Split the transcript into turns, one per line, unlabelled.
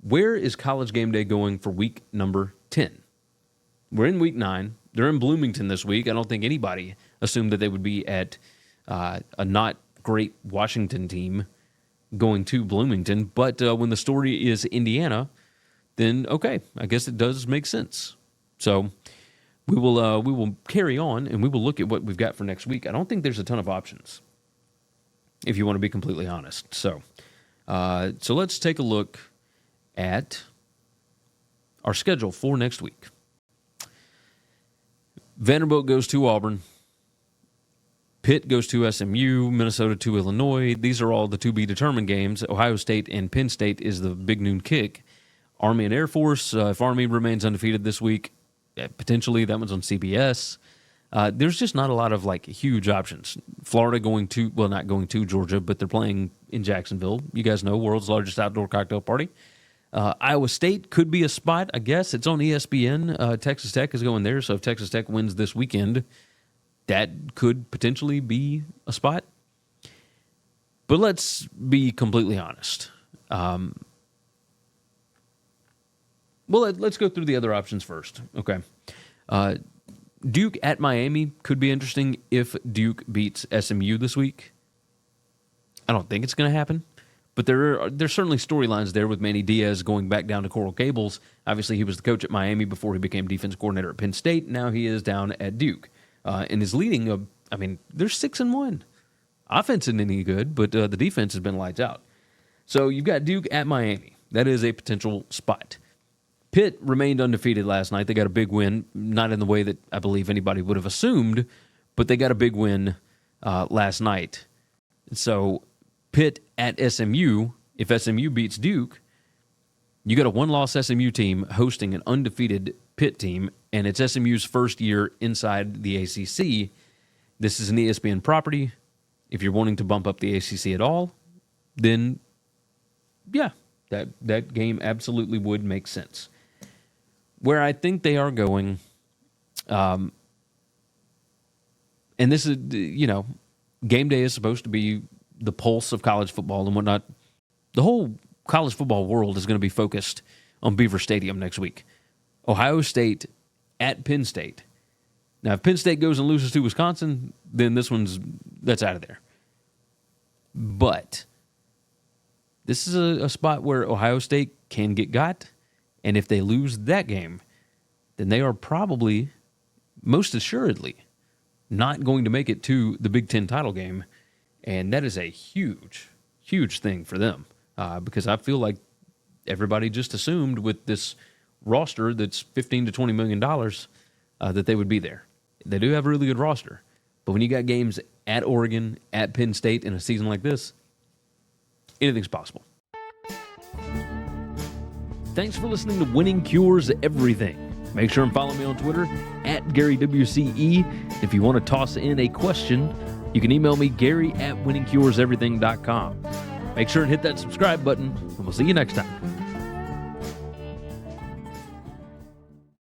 Where is College Game Day going for week number 10? We're in week 9. They're in Bloomington this week. I don't think anybody assumed that they would be at a not great Washington team going to Bloomington. But when the story is Indiana, then okay, I guess it does make sense. So we will carry on and we will look at what we've got for next week. I don't think there's a ton of options, if you want to be completely honest. So let's take a look at our schedule for next week. Vanderbilt goes to Auburn. Pitt goes to SMU. Minnesota to Illinois. These are all the to-be-determined games. Ohio State and Penn State is the big noon kick. Army and Air Force, if Army remains undefeated this week, potentially that one's on CBS. There's just not a lot of huge options. Florida not going to Georgia, but they're playing in Jacksonville. You guys know, world's largest outdoor cocktail party. Iowa State could be a spot, I guess. It's on ESPN. Texas Tech is going there, so if Texas Tech wins this weekend, that could potentially be a spot. But let's be completely honest. Let's go through the other options first. Okay. Duke at Miami could be interesting if Duke beats SMU this week. I don't think it's going to happen. But there's certainly storylines there with Manny Diaz going back down to Coral Gables. Obviously, he was the coach at Miami before he became defense coordinator at Penn State. Now he is down at Duke. And is leading, they're 6-1. Offense isn't any good, but the defense has been lights out. So you've got Duke at Miami. That is a potential spot. Pitt remained undefeated last night. They got a big win, not in the way that I believe anybody would have assumed, but they got a big win last night. So Pitt at SMU, if SMU beats Duke, you got a one-loss SMU team hosting an undefeated Pitt team, and it's SMU's first year inside the ACC. This is an ESPN property. If you're wanting to bump up the ACC at all, then yeah, that game absolutely would make sense. Where I think they are going, and this is, game day is supposed to be the pulse of college football and whatnot. The whole college football world is going to be focused on Beaver Stadium next week. Ohio State at Penn State. Now, if Penn State goes and loses to Wisconsin, then that's out of there. But this is a spot where Ohio State can get got, and if they lose that game, then they are probably, most assuredly, not going to make it to the Big Ten title game. And that is a huge, huge thing for them because I feel like everybody just assumed with this roster that's $15 to $20 million that they would be there. They do have a really good roster. But when you got games at Oregon, at Penn State in a season like this, anything's possible. Thanks for listening to Winning Cures Everything. Make sure and follow me on Twitter at GaryWCE. If you want to toss in a question, you can email me, Gary@winningcureseverything.com. Make sure and hit that subscribe button, and we'll see you next time.